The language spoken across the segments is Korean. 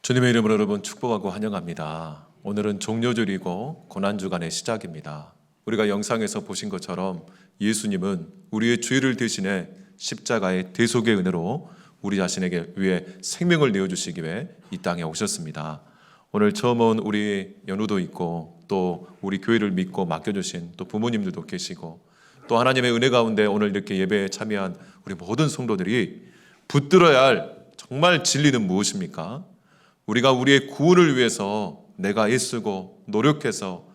주님의 이름으로 여러분 축복하고 환영합니다. 오늘은 종료절이고 고난주간의 시작입니다. 우리가 영상에서 보신 것처럼 예수님은 우리의 죄를 대신해 십자가의 대속의 은혜로 우리 자신에게 위해 생명을 내어주시기 위해 이 땅에 오셨습니다. 오늘 처음 온 우리 연우도 있고 또 우리 교회를 믿고 맡겨주신 또 부모님들도 계시고 또 하나님의 은혜 가운데 오늘 이렇게 예배에 참여한 우리 모든 성도들이 붙들어야 할 정말 진리는 무엇입니까? 우리가 우리의 구원을 위해서 내가 애쓰고 노력해서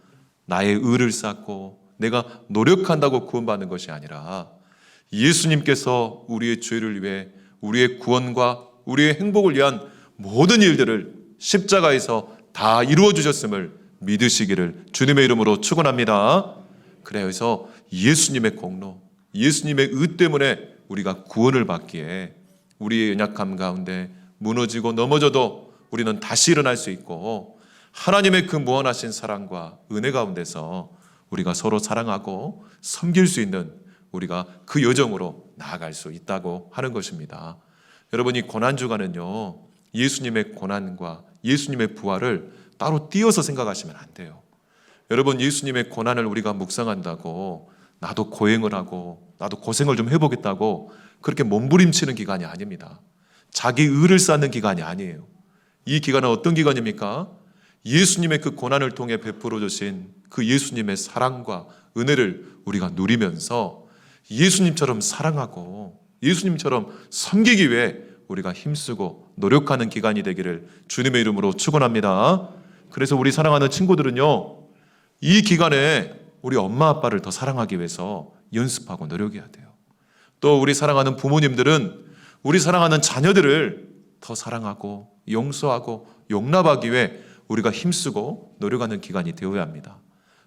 나의 의를 쌓고 내가 노력한다고 구원받는 것이 아니라 예수님께서 우리의 죄를 위해 우리의 구원과 우리의 행복을 위한 모든 일들을 십자가에서 다 이루어 주셨음을 믿으시기를 주님의 이름으로 축원합니다. 그래서 예수님의 공로, 예수님의 의 때문에 우리가 구원을 받기에 우리의 연약함 가운데 무너지고 넘어져도 우리는 다시 일어날 수 있고 하나님의 그 무한하신 사랑과 은혜 가운데서 우리가 서로 사랑하고 섬길 수 있는 우리가 그 여정으로 나아갈 수 있다고 하는 것입니다. 여러분, 이 고난주간은요, 예수님의 고난과 예수님의 부활을 따로 띄어서 생각하시면 안 돼요. 여러분, 예수님의 고난을 우리가 묵상한다고 나도 고행을 하고 나도 고생을 좀 해보겠다고 그렇게 몸부림치는 기간이 아닙니다. 자기 의를 쌓는 기간이 아니에요. 이 기간은 어떤 기간입니까? 예수님의 그 고난을 통해 베풀어 주신 그 예수님의 사랑과 은혜를 우리가 누리면서 예수님처럼 사랑하고 예수님처럼 섬기기 위해 우리가 힘쓰고 노력하는 기간이 되기를 주님의 이름으로 축원합니다. 그래서 우리 사랑하는 친구들은요, 이 기간에 우리 엄마 아빠를 더 사랑하기 위해서 연습하고 노력해야 돼요. 또 우리 사랑하는 부모님들은 우리 사랑하는 자녀들을 더 사랑하고 용서하고 용납하기 위해 우리가 힘쓰고 노력하는 기간이 되어야 합니다.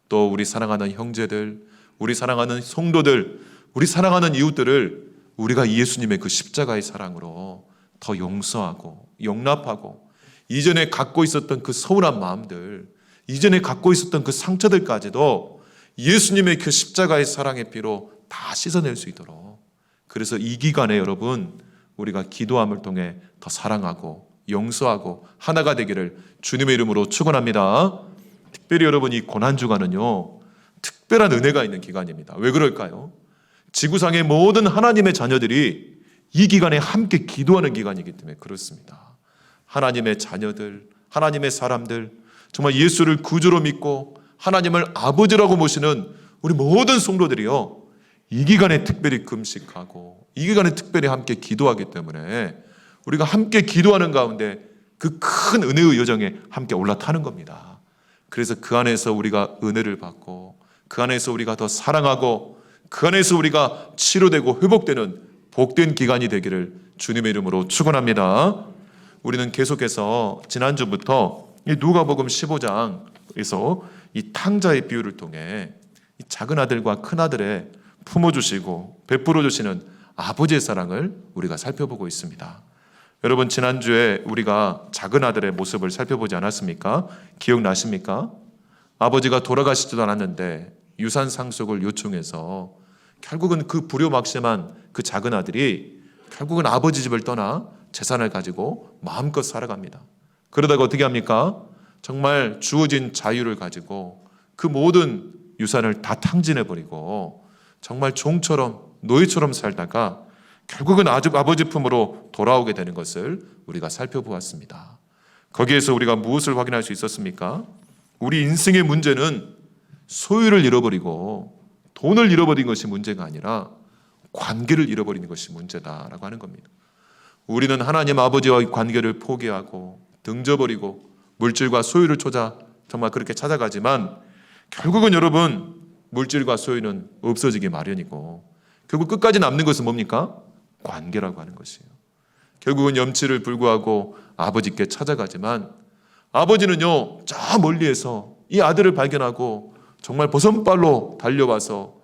또 우리 사랑하는 형제들, 우리 사랑하는 성도들, 우리 사랑하는 이웃들을 우리가 예수님의 그 십자가의 사랑으로 더 용서하고 용납하고 이전에 갖고 있었던 그 서운한 마음들, 이전에 갖고 있었던 그 상처들까지도 예수님의 그 십자가의 사랑의 피로 다 씻어낼 수 있도록, 그래서 이 기간에 여러분 우리가 기도함을 통해 더 사랑하고 용서하고 하나가 되기를 주님의 이름으로 축원합니다. 특별히 여러분, 이 고난주간은요, 특별한 은혜가 있는 기간입니다. 왜 그럴까요? 지구상의 모든 하나님의 자녀들이 이 기간에 함께 기도하는 기간이기 때문에 그렇습니다. 하나님의 자녀들, 하나님의 사람들, 정말 예수를 구주로 믿고 하나님을 아버지라고 모시는 우리 모든 성도들이요, 이 기간에 특별히 금식하고 이 기간에 특별히 함께 기도하기 때문에 우리가 함께 기도하는 가운데 그 큰 은혜의 여정에 함께 올라타는 겁니다. 그래서 그 안에서 우리가 은혜를 받고 그 안에서 우리가 더 사랑하고 그 안에서 우리가 치료되고 회복되는 복된 기간이 되기를 주님의 이름으로 축원합니다. 우리는 계속해서 지난주부터 누가복음 15장에서 이 탕자의 비유를 통해 이 작은 아들과 큰 아들의 품어주시고 베풀어 주시는 아버지의 사랑을 우리가 살펴보고 있습니다. 여러분, 지난주에 우리가 작은 아들의 모습을 살펴보지 않았습니까? 기억나십니까? 아버지가 돌아가시지도 않았는데 유산 상속을 요청해서 결국은 그 불효막심한 그 작은 아들이 결국은 아버지 집을 떠나 재산을 가지고 마음껏 살아갑니다. 그러다가 어떻게 합니까? 정말 주어진 자유를 가지고 그 모든 유산을 다 탕진해버리고 정말 종처럼 노예처럼 살다가 결국은 아버지 품으로 돌아오게 되는 것을 우리가 살펴보았습니다. 거기에서 우리가 무엇을 확인할 수 있었습니까? 우리 인생의 문제는 소유를 잃어버리고 돈을 잃어버린 것이 문제가 아니라 관계를 잃어버리는 것이 문제다라고 하는 겁니다. 우리는 하나님 아버지와의 관계를 포기하고 등져버리고 물질과 소유를 정말 그렇게 찾아가지만 결국은 여러분, 물질과 소유는 없어지기 마련이고 결국 끝까지 남는 것은 뭡니까? 관계라고 하는 것이에요. 결국은 염치를 불구하고 아버지께 찾아가지만 아버지는요, 저 멀리에서 이 아들을 발견하고 정말 버선발로 달려와서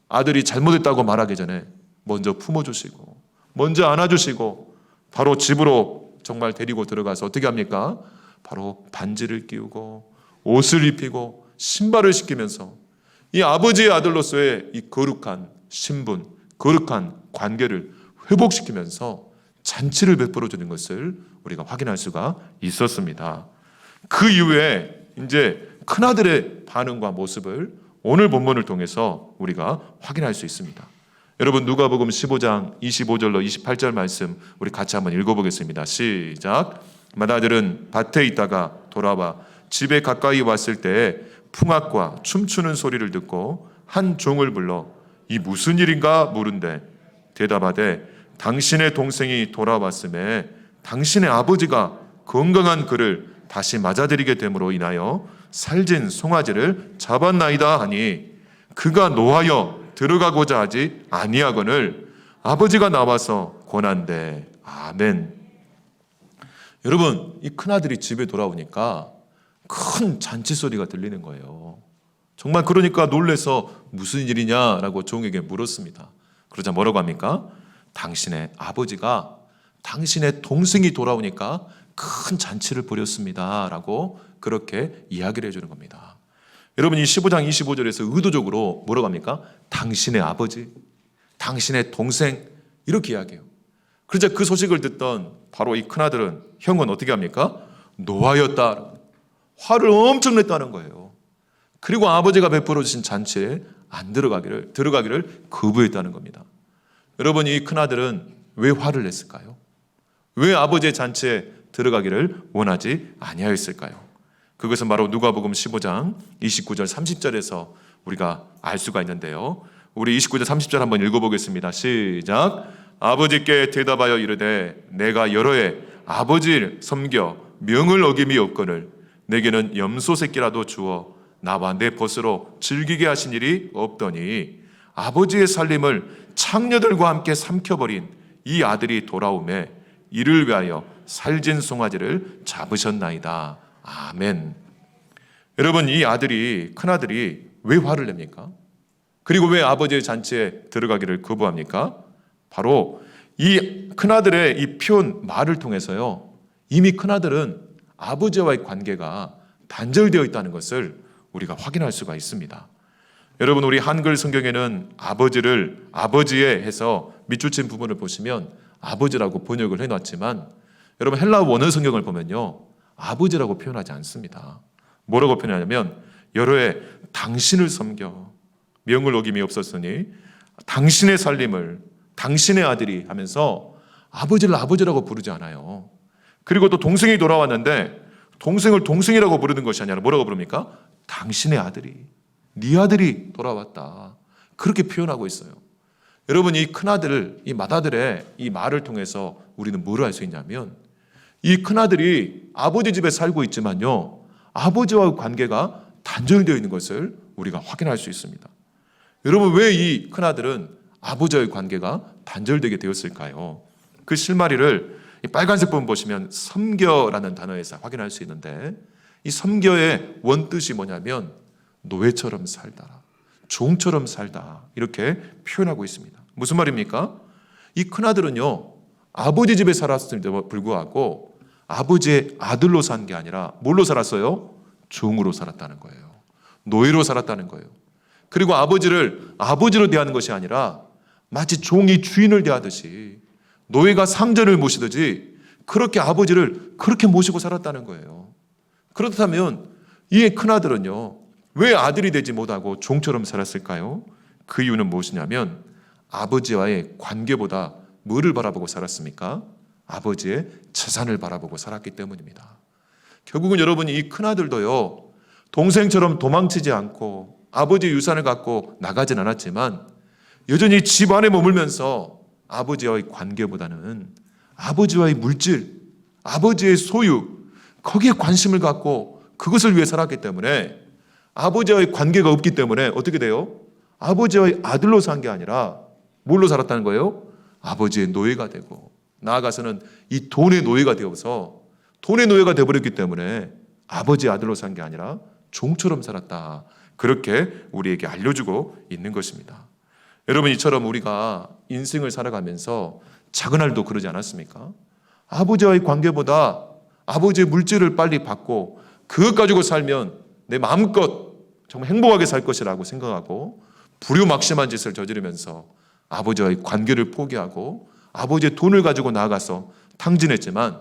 아들이 잘못했다고 말하기 전에 먼저 품어주시고 먼저 안아주시고 바로 집으로 정말 데리고 들어가서 어떻게 합니까? 바로 반지를 끼우고 옷을 입히고 신발을 시키면서 이 아버지의 아들로서의 이 거룩한 신분, 거룩한 관계를 회복시키면서 잔치를 베풀어 주는 것을 우리가 확인할 수가 있었습니다. 그 이후에 이제 큰아들의 반응과 모습을 오늘 본문을 통해서 우리가 확인할 수 있습니다. 여러분, 누가복음 15장 25절로 28절 말씀 우리 같이 한번 읽어보겠습니다. 시작. 맏아들은 밭에 있다가 돌아와 집에 가까이 왔을 때에 풍악과 춤추는 소리를 듣고 한 종을 불러 이 무슨 일인가 물은데 대답하되 당신의 동생이 돌아왔음에 당신의 아버지가 건강한 그를 다시 맞아들이게 됨으로 인하여 살진 송아지를 잡았나이다 하니 그가 노하여 들어가고자 하지 아니하거늘 아버지가 나와서 권한대. 아멘. 여러분, 이 큰아들이 집에 돌아오니까 큰 잔치 소리가 들리는 거예요. 정말 그러니까 놀래서 무슨 일이냐라고 종에게 물었습니다. 그러자 뭐라고 합니까? 당신의 아버지가 당신의 동생이 돌아오니까 큰 잔치를 벌였습니다 라고 그렇게 이야기를 해주는 겁니다. 여러분, 이 15장 25절에서 의도적으로 뭐라고 합니까? 당신의 아버지, 당신의 동생 이렇게 이야기해요. 그러자 그 소식을 듣던 바로 이 큰아들은, 형은 어떻게 합니까? 노하였다. 화를 엄청 냈다는 거예요. 그리고 아버지가 베풀어 주신 잔치에 안 들어가기를 거부했다는 겁니다. 여러분, 이 큰아들은 왜 화를 냈을까요? 왜 아버지의 잔치에 들어가기를 원하지 아니하였을까요? 그것은 바로 누가복음 15장 29절 30절에서 우리가 알 수가 있는데요. 우리 29절 30절 한번 읽어보겠습니다. 시작. 아버지께 대답하여 이르되 내가 여러 해 아버지를 섬겨 명을 어김이 없거늘 내게는 염소 새끼라도 주어 나와 내 벗으로 즐기게 하신 일이 없더니 아버지의 살림을 창녀들과 함께 삼켜버린 이 아들이 돌아오매 이를 위하여 살진 송아지를 잡으셨나이다. 아멘. 여러분, 이 아들이, 큰아들이 왜 화를 냅니까? 그리고 왜 아버지의 잔치에 들어가기를 거부합니까? 바로 이 큰아들의 이 표현 말을 통해서요, 이미 큰아들은 아버지와의 관계가 단절되어 있다는 것을 우리가 확인할 수가 있습니다. 여러분, 우리 한글 성경에는 아버지를 아버지에 해서 밑줄친 부분을 보시면 아버지라고 번역을 해놨지만 여러분, 헬라 원어 성경을 보면요, 아버지라고 표현하지 않습니다. 뭐라고 표현하냐면 여러 해 당신을 섬겨 명을 어김이 없었으니 당신의 살림을 당신의 아들이 하면서 아버지를 아버지라고 부르지 않아요. 그리고 또 동생이 돌아왔는데 동생을 동생이라고 부르는 것이 아니라 뭐라고 부릅니까? 당신의 아들이, 네 아들이 돌아왔다. 그렇게 표현하고 있어요. 여러분, 이 큰아들, 이 맏아들의 이 말을 통해서 우리는 뭘 알 수 있냐면 이 큰아들이 아버지 집에 살고 있지만요, 아버지와의 관계가 단절되어 있는 것을 우리가 확인할 수 있습니다. 여러분, 왜 이 큰아들은 아버지와의 관계가 단절되게 되었을까요? 그 실마리를 이 빨간색 부분 보시면 섬겨라는 단어에서 확인할 수 있는데 이 섬겨의 원뜻이 뭐냐면 노예처럼 살다, 종처럼 살다 이렇게 표현하고 있습니다. 무슨 말입니까? 이 큰아들은요, 아버지 집에 살았음에도 불구하고 아버지의 아들로 산 게 아니라 뭘로 살았어요? 종으로 살았다는 거예요. 노예로 살았다는 거예요. 그리고 아버지를 아버지로 대하는 것이 아니라 마치 종이 주인을 대하듯이 노예가 상전을 모시듯이 그렇게 아버지를 그렇게 모시고 살았다는 거예요. 그렇다면 이 큰아들은요, 왜 아들이 되지 못하고 종처럼 살았을까요? 그 이유는 무엇이냐면 아버지와의 관계보다 뭐를 바라보고 살았습니까? 아버지의 재산을 바라보고 살았기 때문입니다. 결국은 여러분이 이 큰아들도요, 동생처럼 도망치지 않고 아버지의 유산을 갖고 나가진 않았지만 여전히 집 안에 머물면서 아버지와의 관계보다는 아버지와의 물질, 아버지의 소유, 거기에 관심을 갖고 그것을 위해 살았기 때문에 아버지와의 관계가 없기 때문에 어떻게 돼요? 아버지와의 아들로 산 게 아니라 뭘로 살았다는 거예요? 아버지의 노예가 되고 나아가서는 이 돈의 노예가 되어서 돈의 노예가 되어버렸기 때문에 아버지의 아들로 산 게 아니라 종처럼 살았다. 그렇게 우리에게 알려주고 있는 것입니다. 여러분, 이처럼 우리가 인생을 살아가면서 작은 알도 그러지 않았습니까? 아버지와의 관계보다 아버지의 물질을 빨리 받고 그것 가지고 살면 내 마음껏 정말 행복하게 살 것이라고 생각하고 불효막심한 짓을 저지르면서 아버지와의 관계를 포기하고 아버지의 돈을 가지고 나아가서 탕진했지만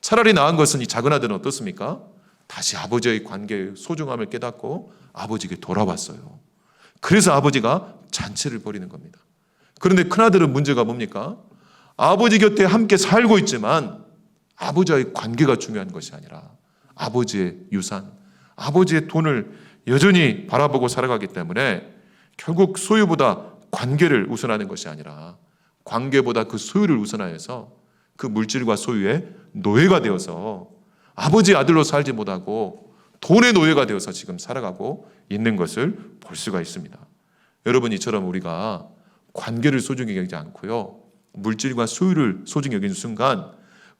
차라리 나은 것은 이 작은 아들은 어떻습니까? 다시 아버지의 관계의 소중함을 깨닫고 아버지에게 돌아왔어요. 그래서 아버지가 잔치를 벌이는 겁니다. 그런데 큰아들은 문제가 뭡니까? 아버지 곁에 함께 살고 있지만 아버지와의 관계가 중요한 것이 아니라 아버지의 유산, 아버지의 돈을 여전히 바라보고 살아가기 때문에 결국 소유보다 관계를 우선하는 것이 아니라 관계보다 그 소유를 우선하여서 그 물질과 소유의 노예가 되어서 아버지 아들로 살지 못하고 돈의 노예가 되어서 지금 살아가고 있는 것을 볼 수가 있습니다. 여러분, 이처럼 우리가 관계를 소중히 여기지 않고요, 물질과 소유를 소중히 여기는 순간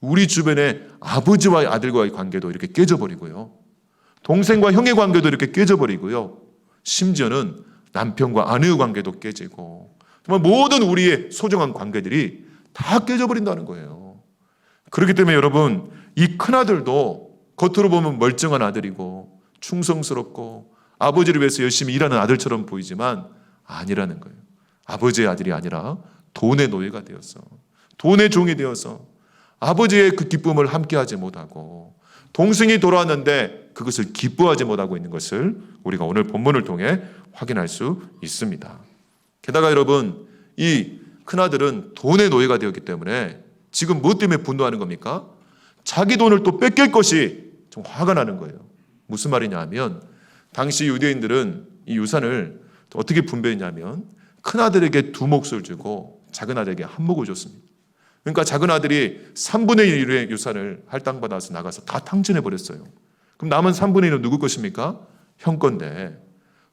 우리 주변에 아버지와 아들과의 관계도 이렇게 깨져버리고요, 동생과 형의 관계도 이렇게 깨져버리고요, 심지어는 남편과 아내의 관계도 깨지고 정말 모든 우리의 소중한 관계들이 다 깨져버린다는 거예요. 그렇기 때문에 여러분, 이 큰아들도 겉으로 보면 멀쩡한 아들이고 충성스럽고 아버지를 위해서 열심히 일하는 아들처럼 보이지만 아니라는 거예요. 아버지의 아들이 아니라 돈의 노예가 되어서, 돈의 종이 되어서 아버지의 그 기쁨을 함께하지 못하고 동생이 돌아왔는데 그것을 기뻐하지 못하고 있는 것을 우리가 오늘 본문을 통해 확인할 수 있습니다. 게다가 여러분, 이 큰아들은 돈의 노예가 되었기 때문에 지금 무엇 때문에 분노하는 겁니까? 자기 돈을 또 뺏길 것이 좀 화가 나는 거예요. 무슨 말이냐 하면 당시 유대인들은 이 유산을 어떻게 분배했냐면 큰아들에게 2몫을 주고 작은 아들에게 1몫을 줬습니다. 그러니까 작은 아들이 3분의 1의 유산을 할당받아서 나가서 다 탕진해버렸어요. 그럼 남은 3분의 1은 누구 것입니까? 형 건데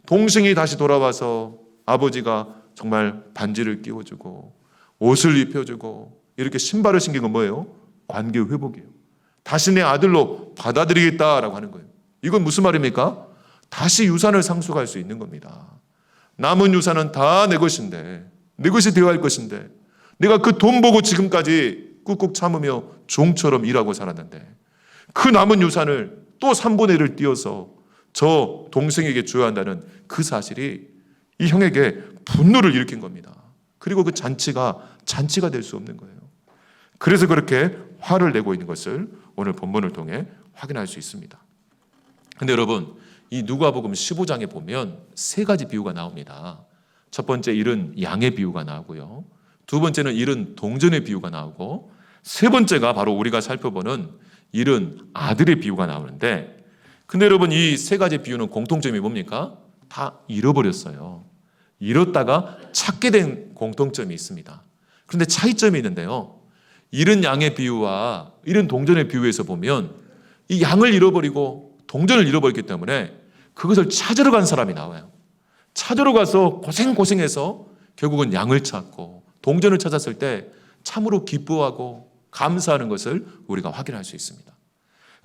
동생이 다시 돌아와서 아버지가 정말 반지를 끼워주고 옷을 입혀주고 이렇게 신발을 신긴 건 뭐예요? 관계 회복이에요. 다시 내 아들로 받아들이겠다라고 하는 거예요. 이건 무슨 말입니까? 다시 유산을 상속할 수 있는 겁니다. 남은 유산은 다 내 것인데, 내 것이 되어야 할 것인데 내가 그 돈 보고 지금까지 꾹꾹 참으며 종처럼 일하고 살았는데 그 남은 유산을 또 3분의 1을 띄어서 저 동생에게 줘야 한다는 그 사실이 이 형에게 분노를 일으킨 겁니다. 그리고 그 잔치가 될 수 없는 거예요. 그래서 그렇게 화를 내고 있는 것을 오늘 본문을 통해 확인할 수 있습니다. 근데 여러분, 이 누가복음 15장에 보면 3가지 비유가 나옵니다. 첫 번째 일은 양의 비유가 나오고요, 두 번째는 일은 동전의 비유가 나오고, 세 번째가 바로 우리가 살펴보는 일은 아들의 비유가 나오는데, 근데 여러분, 이 3가지 비유는 공통점이 뭡니까? 다 잃어버렸어요. 잃었다가 찾게 된 공통점이 있습니다. 그런데 차이점이 있는데요, 잃은 양의 비유와 잃은 동전의 비유에서 보면 이 양을 잃어버리고 동전을 잃어버렸기 때문에 그것을 찾으러 간 사람이 나와요. 찾으러 가서 고생해서 결국은 양을 찾고 동전을 찾았을 때 참으로 기뻐하고 감사하는 것을 우리가 확인할 수 있습니다.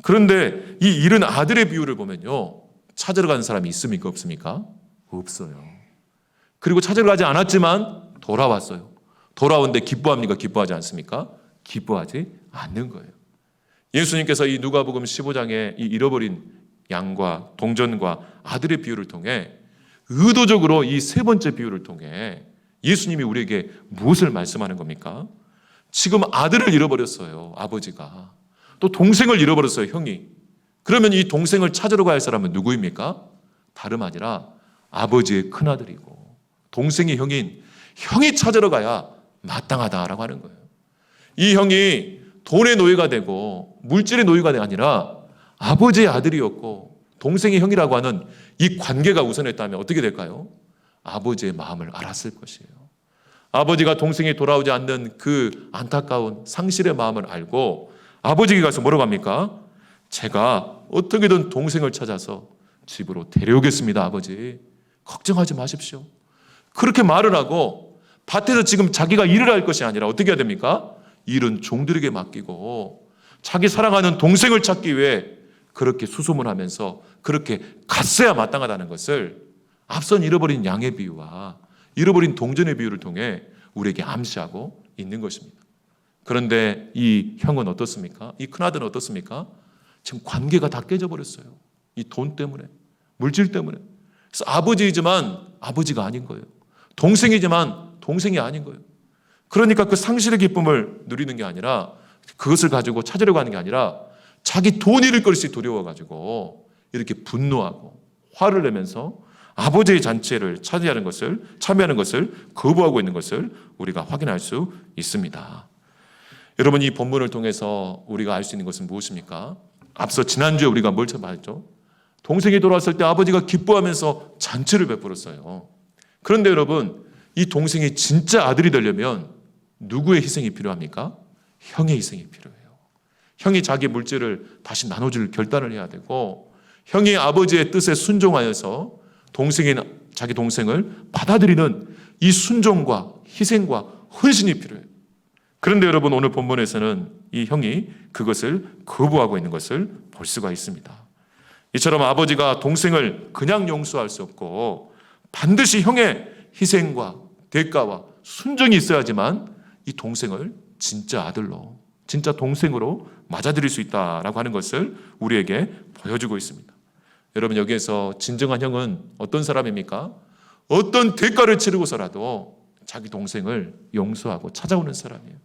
그런데 이 잃은 아들의 비유를 보면요, 찾으러 가는 사람이 있습니까? 없습니까? 없어요. 그리고 찾으러 가지 않았지만 돌아왔어요. 돌아오는데 기뻐합니까? 기뻐하지 않습니까? 기뻐하지 않는 거예요. 예수님께서 이 누가복음 15장에 이 잃어버린 양과 동전과 아들의 비유를 통해 의도적으로 이 3번째 비유를 통해 예수님이 우리에게 무엇을 말씀하는 겁니까? 지금 아들을 잃어버렸어요, 아버지가. 또 동생을 잃어버렸어요, 형이. 그러면 이 동생을 찾으러 갈 사람은 누구입니까? 다름 아니라 아버지의 큰아들이고 동생이 형이 찾으러 가야 마땅하다라고 하는 거예요. 이 형이 돈의 노예가 되고 물질의 노예가 아니라 아버지의 아들이었고 동생이 형이라고 하는 이 관계가 우선했다면 어떻게 될까요? 아버지의 마음을 알았을 것이에요. 아버지가 동생이 돌아오지 않는 그 안타까운 상실의 마음을 알고 아버지에게 가서 뭐라고 합니까? 제가 어떻게든 동생을 찾아서 집으로 데려오겠습니다, 아버지. 걱정하지 마십시오. 그렇게 말을 하고 밭에서 지금 자기가 일을 할 것이 아니라 어떻게 해야 됩니까? 일은 종들에게 맡기고 자기 사랑하는 동생을 찾기 위해 그렇게 수소문하면서 그렇게 갔어야 마땅하다는 것을 앞선 잃어버린 양의 비유와 잃어버린 동전의 비유를 통해 우리에게 암시하고 있는 것입니다. 그런데 이 형은 어떻습니까? 이 큰아들은 어떻습니까? 지금 관계가 다 깨져버렸어요. 이 돈 때문에, 물질 때문에. 그래서 아버지이지만 아버지가 아닌 거예요. 동생이지만 동생이 아닌 거예요. 그러니까 그 상실의 기쁨을 누리는 게 아니라, 그것을 가지고 찾으려고 하는 게 아니라 자기 돈 잃을 것이 두려워가지고 이렇게 분노하고 화를 내면서 아버지의 잔치를 참여하는 것을 거부하고 있는 것을 우리가 확인할 수 있습니다. 여러분, 이 본문을 통해서 우리가 알 수 있는 것은 무엇입니까? 앞서 지난주에 우리가 뭘 봤죠? 동생이 돌아왔을 때 아버지가 기뻐하면서 잔치를 베풀었어요. 그런데 여러분, 이 동생이 진짜 아들이 되려면 누구의 희생이 필요합니까? 형의 희생이 필요해요. 형이 자기 물질을 다시 나눠줄 결단을 해야 되고, 형이 아버지의 뜻에 순종하여서 자기 동생을 받아들이는 이 순종과 희생과 헌신이 필요해요. 그런데 여러분, 오늘 본문에서는 이 형이 그것을 거부하고 있는 것을 볼 수가 있습니다. 이처럼 아버지가 동생을 그냥 용서할 수 없고 반드시 형의 희생과 대가와 순종이 있어야지만 이 동생을 진짜 아들로, 진짜 동생으로 맞아들일 수 있다라고 하는 것을 우리에게 보여주고 있습니다. 여러분, 여기에서 진정한 형은 어떤 사람입니까? 어떤 대가를 치르고서라도 자기 동생을 용서하고 찾아오는 사람이에요.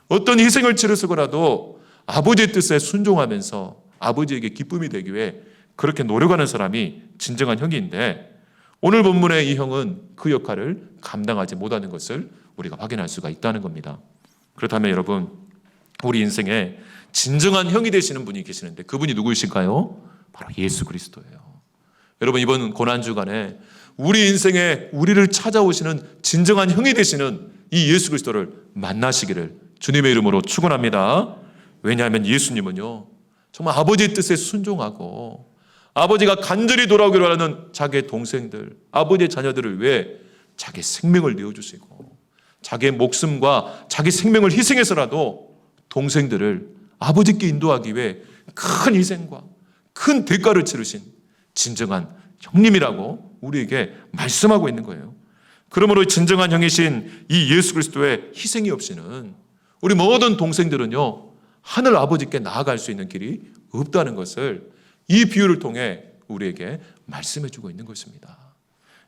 어떤 희생을 치르고라도 아버지의 뜻에 순종하면서 아버지에게 기쁨이 되기 위해 그렇게 노력하는 사람이 진정한 형인데, 오늘 본문의 이 형은 그 역할을 감당하지 못하는 것을 우리가 확인할 수가 있다는 겁니다. 그렇다면 여러분, 우리 인생에 진정한 형이 되시는 분이 계시는데 그분이 누구이실까요? 바로 예수 그리스도예요. 여러분, 이번 고난주간에 우리 인생에 우리를 찾아오시는 진정한 형이 되시는 이 예수 그리스도를 만나시기를 주님의 이름으로 축원합니다. 왜냐하면 예수님은요, 정말 아버지의 뜻에 순종하고 아버지가 간절히 돌아오기를 하는 자기의 동생들, 아버지의 자녀들을 위해 자기 생명을 내어주시고 자기의 목숨과 자기 생명을 희생해서라도 동생들을 아버지께 인도하기 위해 큰 희생과 큰 대가를 치르신 진정한 형님이라고 우리에게 말씀하고 있는 거예요. 그러므로 진정한 형이신 이 예수 그리스도의 희생이 없이는 우리 모든 동생들은요, 하늘 아버지께 나아갈 수 있는 길이 없다는 것을 이 비유를 통해 우리에게 말씀해 주고 있는 것입니다.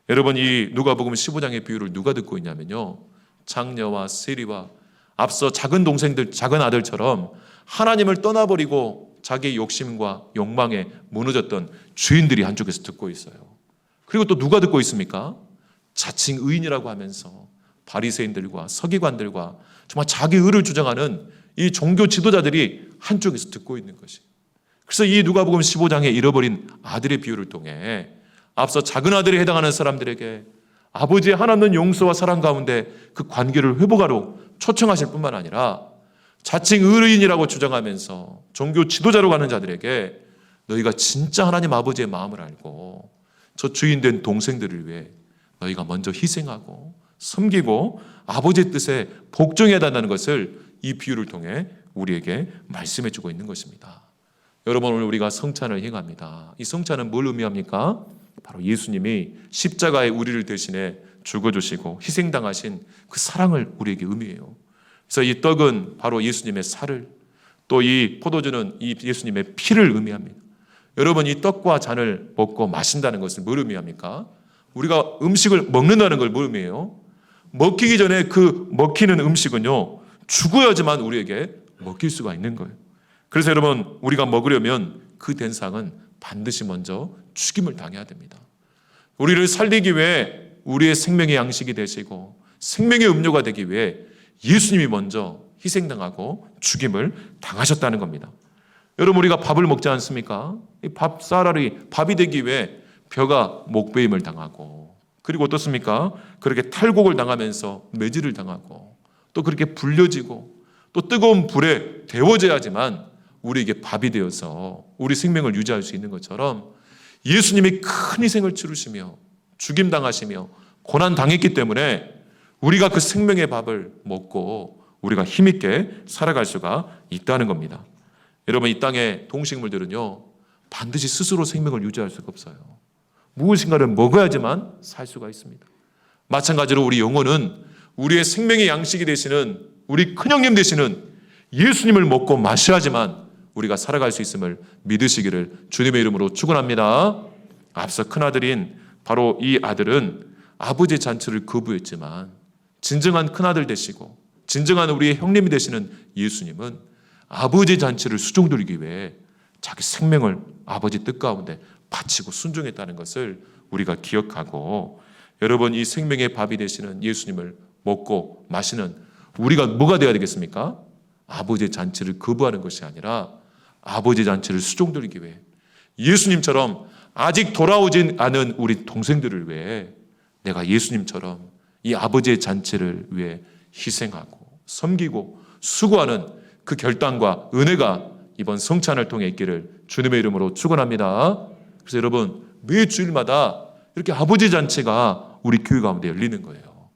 여러분, 이 누가복음 15장의 비유를 누가 듣고 있냐면요, 장녀와 세리와 앞서 작은 동생들, 작은 아들처럼 하나님을 떠나버리고 자기의 욕심과 욕망에 무너졌던 주인들이 한쪽에서 듣고 있어요. 그리고 또 누가 듣고 있습니까? 자칭 의인이라고 하면서 바리새인들과 서기관들과 정말 자기 의를 주장하는 이 종교 지도자들이 한쪽에서 듣고 있는 것이. 그래서 이 누가복음 15장에 잃어버린 아들의 비유를 통해 앞서 작은 아들에 해당하는 사람들에게 아버지의 하나님 용서와 사랑 가운데 그 관계를 회복하러 초청하실 뿐만 아니라 자칭 의인이라고 주장하면서 종교 지도자로 가는 자들에게 너희가 진짜 하나님 아버지의 마음을 알고 저 주인된 동생들을 위해 너희가 먼저 희생하고 섬기고 아버지의 뜻에 복종해야 한다는 것을 이 비유를 통해 우리에게 말씀해 주고 있는 것입니다. 여러분, 오늘 우리가 성찬을 행합니다. 이 성찬은 뭘 의미합니까? 바로 예수님이 십자가에 우리를 대신해 죽어주시고 희생당하신 그 사랑을 우리에게 의미해요. 그래서 이 떡은 바로 예수님의 살을, 또 이 포도주는 이 예수님의 피를 의미합니다. 여러분, 이 떡과 잔을 먹고 마신다는 것은 뭘 의미합니까? 우리가 음식을 먹는다는 걸 뭘 의미해요? 먹히기 전에 그 먹히는 음식은요, 죽어야지만 우리에게 먹힐 수가 있는 거예요. 그래서 여러분, 우리가 먹으려면 그 대상은 반드시 먼저 죽임을 당해야 됩니다. 우리를 살리기 위해 우리의 생명의 양식이 되시고 생명의 음료가 되기 위해 예수님이 먼저 희생당하고 죽임을 당하셨다는 겁니다. 여러분, 우리가 밥을 먹지 않습니까? 이 밥이 되기 위해 벼가 목베임을 당하고, 그리고 어떻습니까? 그렇게 탈곡을 당하면서 매질을 당하고, 또 그렇게 불려지고, 또 뜨거운 불에 데워져야지만 우리에게 밥이 되어서 우리 생명을 유지할 수 있는 것처럼 예수님이 큰 희생을 치르시며 죽임당하시며 고난당했기 때문에 우리가 그 생명의 밥을 먹고 우리가 힘있게 살아갈 수가 있다는 겁니다. 여러분, 이 땅의 동식물들은요, 반드시 스스로 생명을 유지할 수가 없어요. 무엇인가를 먹어야지만 살 수가 있습니다. 마찬가지로 우리 영혼은 우리의 생명의 양식이 되시는 우리 큰형님 되시는 예수님을 먹고 마셔야지만 우리가 살아갈 수 있음을 믿으시기를 주님의 이름으로 축원합니다. 앞서 큰아들인 바로 이 아들은 아버지의 잔치를 거부했지만 진정한 큰아들 되시고 진정한 우리의 형님이 되시는 예수님은 아버지의 잔치를 수종드리기 위해 자기 생명을 아버지 뜻 가운데 바치고 순종했다는 것을 우리가 기억하고, 여러분, 이 생명의 밥이 되시는 예수님을 먹고 마시는 우리가 뭐가 되어야 되겠습니까? 아버지의 잔치를 거부하는 것이 아니라 아버지의 잔치를 수종드리기 위해 예수님처럼 아직 돌아오진 않은 우리 동생들을 위해 내가 예수님처럼 이 아버지의 잔치를 위해 희생하고 섬기고 수고하는 그 결단과 은혜가 이번 성찬을 통해 있기를 주님의 이름으로 축원합니다. 그래서 여러분, 매 주일마다 이렇게 아버지 잔치가 우리 교회 가운데 열리는 거예요.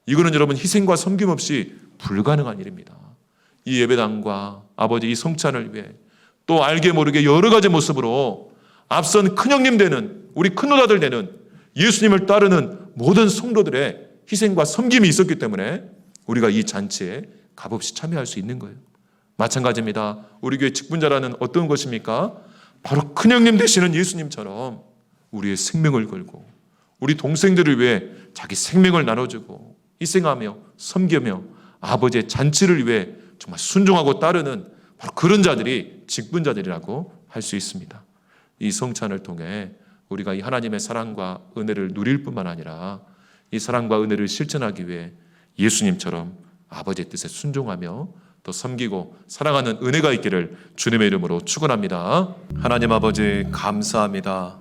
이거는 여러분 희생과 섬김 없이 불가능한 일입니다. 이 예배당과 아버지 이 성찬을 위해 또 알게 모르게 여러 가지 모습으로 앞선 큰형님 되는 우리 큰누나들 되는 예수님을 따르는 모든 성도들의 희생과 섬김이 있었기 때문에 우리가 이 잔치에 값없이 참여할 수 있는 거예요. 마찬가지입니다. 우리 교회 직분자라는 어떤 것입니까? 바로 큰형님 되시는 예수님처럼 우리의 생명을 걸고 우리 동생들을 위해 자기 생명을 나눠주고 희생하며 섬기며 아버지의 잔치를 위해 정말 순종하고 따르는 바로 그런 자들이 직분자들이라고 할 수 있습니다. 이 성찬을 통해 우리가 이 하나님의 사랑과 은혜를 누릴 뿐만 아니라 이 사랑과 은혜를 실천하기 위해 예수님처럼 아버지의 뜻에 순종하며 또 섬기고 사랑하는 은혜가 있기를 주님의 이름으로 축원합니다. 하나님 아버지, 감사합니다.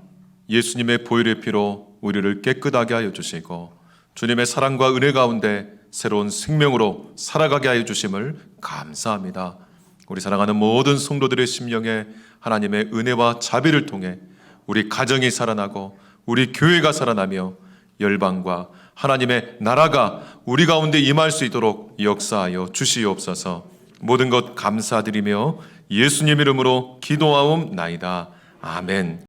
예수님의 보혈의 피로 우리를 깨끗하게 하여 주시고 주님의 사랑과 은혜 가운데 새로운 생명으로 살아가게 하여 주심을 감사합니다. 우리 사랑하는 모든 성도들의 심령에 하나님의 은혜와 자비를 통해 우리 가정이 살아나고 우리 교회가 살아나며 열방과 하나님의 나라가 우리 가운데 임할 수 있도록 역사하여 주시옵소서. 모든 것 감사드리며 예수님 이름으로 기도하옵나이다. 아멘.